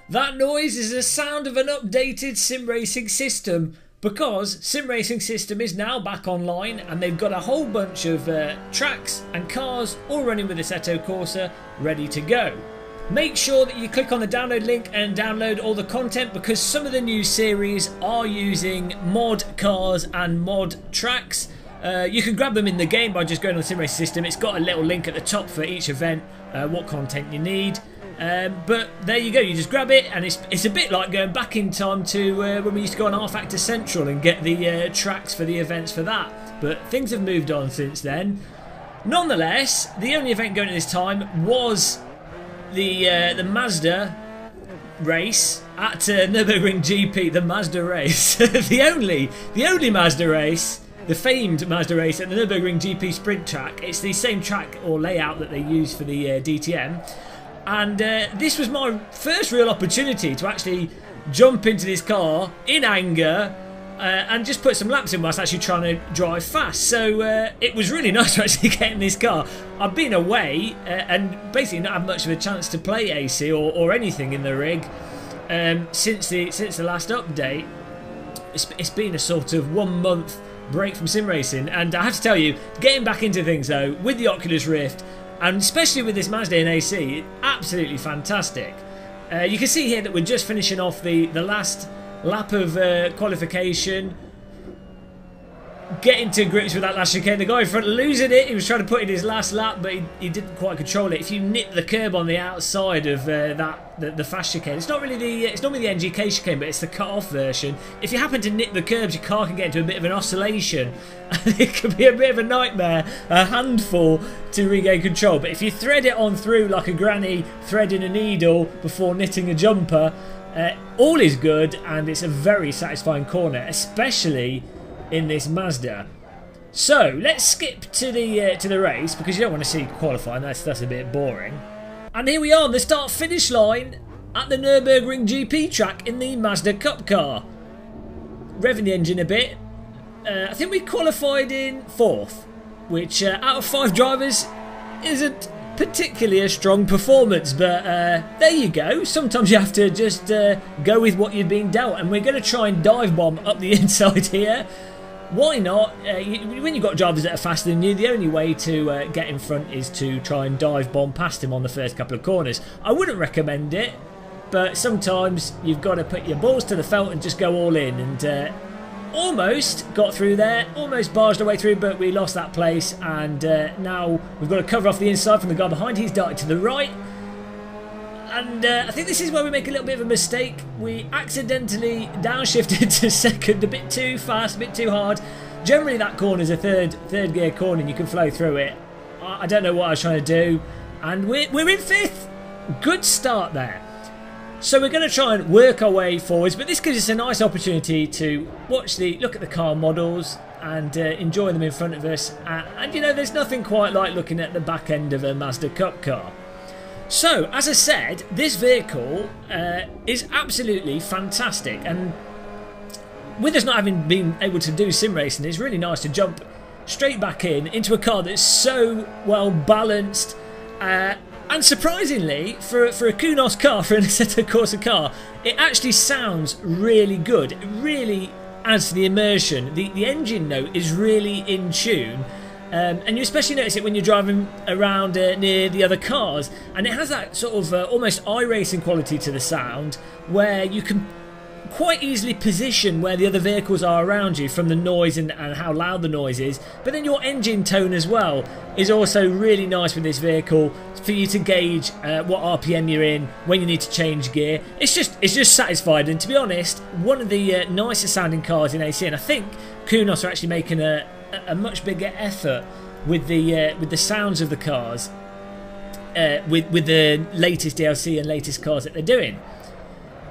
That noise is the sound of an updated sim racing system, because sim racing system is now back online and they've got a whole bunch of tracks and cars all running with Assetto Corsa ready to go. Make sure that you click on the download link and download all the content, because some of the new series are using mod cars and mod tracks. You can grab them in the game by just going on the sim racing system. It's got a little link at the top for each event, what content you need. But there you go, you just grab it, and it's a bit like going back in time to when we used to go on R Factor Central and get the tracks for the events for that. But things have moved on since then. Nonetheless, the only event going at this time was the Mazda race at Nürburgring GP, the Mazda race. the only Mazda race, the famed Mazda race at the Nürburgring GP sprint track. It's the same track or layout that they use for the DTM. And this was my first real opportunity to actually jump into this car in anger and just put some laps in whilst actually trying to drive fast. So it was really nice to actually get in this car. I've been away and basically not had much of a chance to play AC or anything in the rig since the last update. It's been a sort of 1 month break from sim racing, and I have to tell you, getting back into things though with the Oculus Rift, and especially with this Mazda in AC, absolutely fantastic. You can see here that we're just finishing off the last lap of qualification. Getting to grips with that last chicane. The guy in front losing it. He was trying to put in his last lap, but he didn't quite control it. If you nip the curb on the outside of the fast chicane, it's not really it's normally the NGK chicane, but it's the cut-off version. If you happen to nip the curbs, your car can get into a bit of an oscillation, and it can be a bit of a nightmare, a handful to regain control. But if you thread it on through like a granny threading a needle before knitting a jumper, all is good, and it's a very satisfying corner, especially in this Mazda. So let's skip to the race, because you don't want to see qualifying. That's a bit boring. And here we are on the start finish line at the Nürburgring GP track in the Mazda Cup car. Revving the engine a bit. I think we qualified in 4th, which out of 5 drivers isn't particularly a strong performance, but there you go. Sometimes you have to just go with what you're being dealt, and we're going to try and dive bomb up the inside here. Why not? When you've got drivers that are faster than you, the only way to get in front is to try and dive bomb past him on the first couple of corners. I wouldn't recommend it, but sometimes you've got to put your balls to the felt and just go all in. And almost got through there, almost barged our way through, but we lost that place. And now we've got to cover off the inside from the guy behind. He's darted to the right. And I think this is where we make a little bit of a mistake. We accidentally downshifted to second a bit too fast, a bit too hard. Generally that corner is a third gear corner and you can flow through it. I don't know what I was trying to do. And we're in 5th. Good start there. So we're going to try and work our way forwards, but this gives us a nice opportunity to look at the car models and enjoy them in front of us. And you know, there's nothing quite like looking at the back end of a Mazda Cup car. So, as I said, this vehicle is absolutely fantastic, and with us not having been able to do sim racing, it's really nice to jump straight back into a car that's so well balanced, and surprisingly, for a Kunos car, for an Assetto Corsa car, it actually sounds really good. It really adds to the immersion. The engine note is really in tune. And you especially notice it when you're driving around near the other cars, and it has that sort of almost iRacing quality to the sound, where you can quite easily position where the other vehicles are around you from the noise and how loud the noise is. But then your engine tone as well is also really nice with this vehicle, for you to gauge what RPM you're in, when you need to change gear. It's just satisfied, and to be honest, one of the nicer sounding cars in AC, and I think Kunos are actually making a much bigger effort with the sounds of the cars, with the latest DLC and latest cars that they're doing.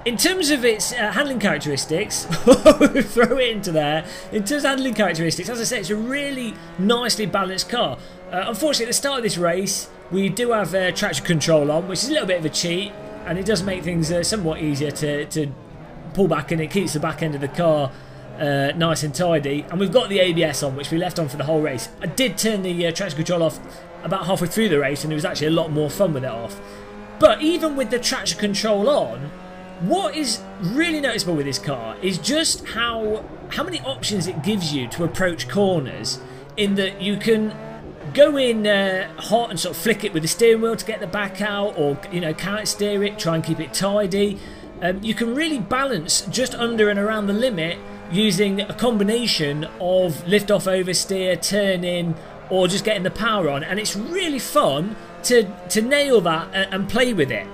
In terms of its handling characteristics, throw it into there. In terms of handling characteristics, as I said, it's a really nicely balanced car. Unfortunately, at the start of this race, we do have traction control on, which is a little bit of a cheat, and it does make things somewhat easier to pull back, and it keeps the back end of the car nice and tidy. And we've got the ABS on, which we left on for the whole race. I did turn the traction control off about halfway through the race, and it was actually a lot more fun with it off. But even with the traction control on, What is really noticeable with this car is just how many options it gives you to approach corners, in that you can go in hot and sort of flick it with the steering wheel to get the back out, or counter steer it, try and keep it tidy. You can really balance just under and around the limit using a combination of lift off, oversteer, turn in, or just getting the power on, and it's really fun to nail that and play with it.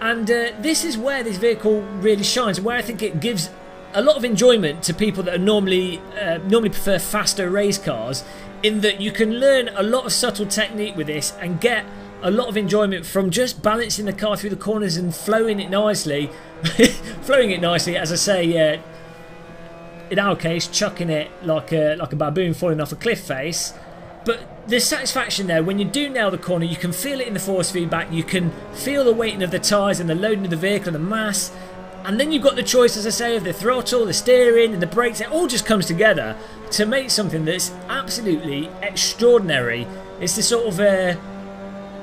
And this is where this vehicle really shines, and where I think it gives a lot of enjoyment to people that are normally prefer faster race cars, in that you can learn a lot of subtle technique with this and get a lot of enjoyment from just balancing the car through the corners and flowing it nicely. Flowing it nicely, as I say, in our case, chucking it like a baboon falling off a cliff face. But the satisfaction there, when you do nail the corner, you can feel it in the force feedback, you can feel the weighting of the tyres and the loading of the vehicle and the mass. And then you've got the choice, as I say, of the throttle, the steering and the brakes. It all just comes together to make something that's absolutely extraordinary. It's the sort of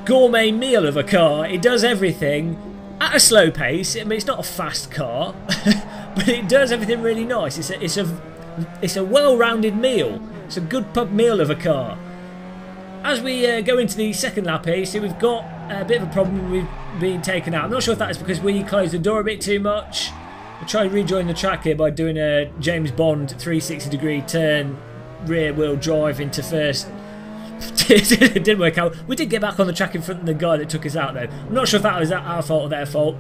gourmet meal of a car. It does everything at a slow pace. I mean, it's not a fast car, but it does everything really nice. It's a well-rounded meal. It's a good pub meal of a car. As we go into the second lap here, see we've got a bit of a problem with being taken out. I'm not sure if that's because we closed the door a bit too much. We'll try and rejoin the track here by doing a James Bond 360-degree turn, rear wheel drive into first. It didn't work out. We did get back on the track in front of the guy that took us out though. I'm not sure if that was our fault or their fault.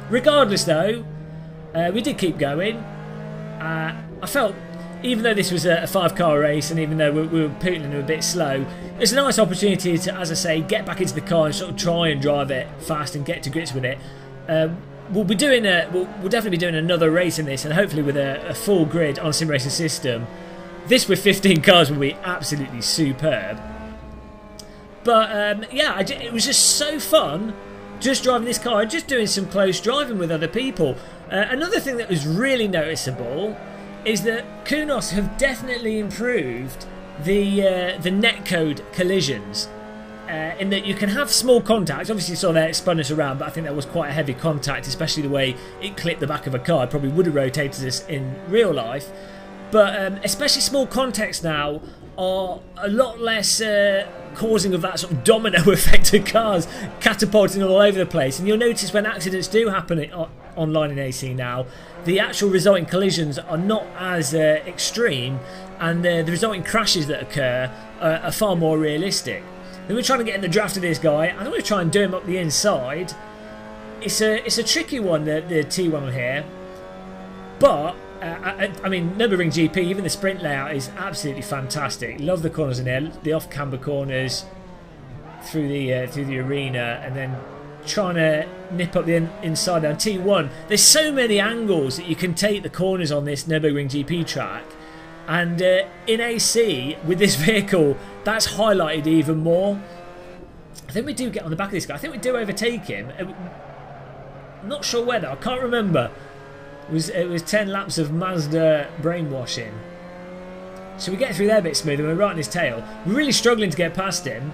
Regardless though, we did keep going. I felt, even though this was a 5-car race, and even though we were pootling a bit slow, it's a nice opportunity to, as I say, get back into the car and sort of try and drive it fast and get to grips with it. We'll definitely be doing another race in this, and hopefully with a full grid on sim racing system. This with 15 cars will be absolutely superb. But yeah, it was just so fun just driving this car and just doing some close driving with other people. Another thing that was really noticeable is that Kunos have definitely improved the netcode collisions, in that you can have small contacts. Obviously you saw there it spun us around, but I think that was quite a heavy contact, especially the way it clipped the back of a car. It probably would have rotated us in real life. But especially small contacts now are a lot less causing of that sort of domino effect of cars catapulting all over the place. And you'll notice when accidents do happen online in AC now, the actual resulting collisions are not as extreme, and the resulting crashes that occur are far more realistic. Then we're trying to get in the draft of this guy. I think we're trying to do him up the inside. It's a tricky one, the T1 here, but I mean, Nürburgring GP, even the sprint layout is absolutely fantastic. Love the corners in there, the off-camber corners through the arena, and then trying to nip up the inside there. On T1, there's so many angles that you can take the corners on this Nürburgring GP track, and in AC with this vehicle, that's highlighted even more. I think we do get on the back of this guy. I think we do overtake him. I'm not sure whether. I can't remember. It was 10 laps of Mazda brainwashing. So we get through there a bit smoother. We're right on his tail. We're really struggling to get past him.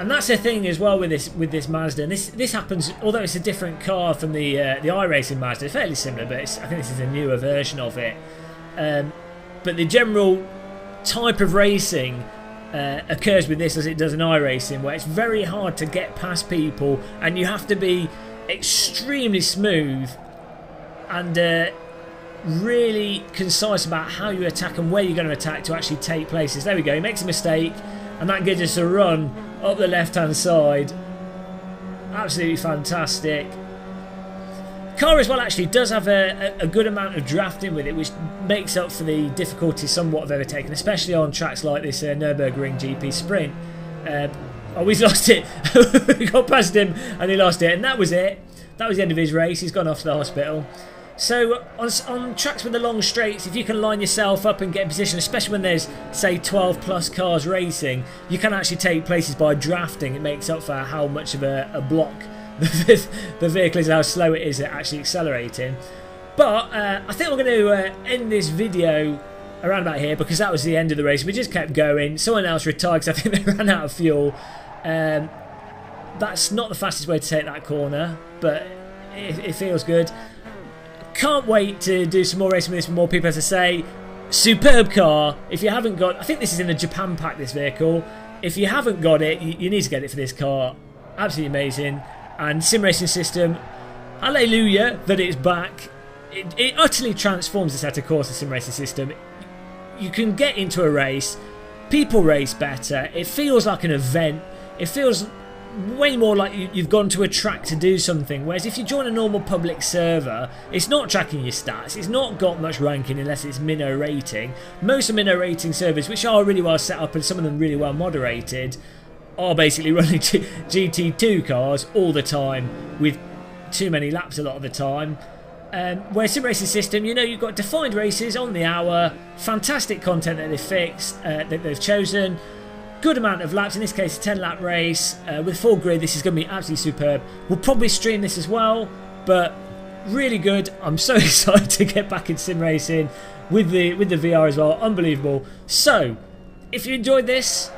And that's the thing as well with this Mazda. And this happens, although it's a different car from the iRacing Mazda. It's fairly similar, but I think this is a newer version of it. But the general type of racing occurs with this as it does in iRacing, where it's very hard to get past people, and you have to be extremely smooth and really concise about how you attack and where you're going to attack to actually take places. There we go, he makes a mistake, and that gives us a run up the left hand side. Absolutely fantastic. Car as well actually does have a good amount of drafting with it, which makes up for the difficulty somewhat of overtaking, especially on tracks like this Nürburgring GP Sprint. Oh, he's lost it. We got past him and he lost it, and that was it. That was the end of his race. He's gone off to the hospital. So on tracks with the long straights, if you can line yourself up and get in position, especially when there's, say, 12 plus cars racing, you can actually take places by drafting. It makes up for how much of a block the vehicle is, how slow it is at actually accelerating. But I think we're going to end this video around about here, because that was the end of the race. We just kept going. Someone else retired because I think they ran out of fuel. That's not the fastest way to take that corner, but it feels good. Can't wait to do some more racing with this with more people, as I say. Superb car. If you haven't got, I think this is in the Japan pack, this vehicle. If you haven't got it, you need to get it for this car. Absolutely amazing. And sim racing system, hallelujah that it's back. It utterly transforms the Assetto Corsa sim racing system. You can get into a race, people race better, it feels like an event, it feels way more like you've gone to a track to do something, whereas if you join a normal public server, it's not tracking your stats, it's not got much ranking unless it's minnow rating. Most of minnow rating servers, which are really well set up and some of them really well moderated, are basically running GT2 cars all the time with too many laps a lot of the time. Where sim racing system, you know, you've got defined races on the hour, fantastic content that they've fixed, that they've chosen, good amount of laps, in this case a 10 lap race, with full grid. This is going to be absolutely superb. We'll probably stream this as well, but really good. I'm so excited to get back in sim racing with the VR as well, unbelievable. So, if you enjoyed this,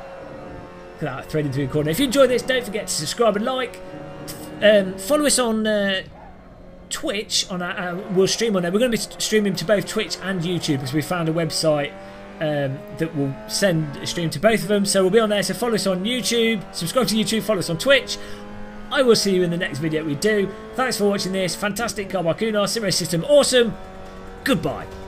look at that threading through the corner. If you enjoyed this, don't forget to subscribe and like. Follow us on Twitch. We'll stream on there. We're going to be streaming to both Twitch and YouTube because we found a website that will send a stream to both of them. So we'll be on there. So follow us on YouTube, subscribe to YouTube, follow us on Twitch. I will see you in the next video we do. Thanks for watching this. Fantastic car by Kunar, sim race system, awesome. Goodbye.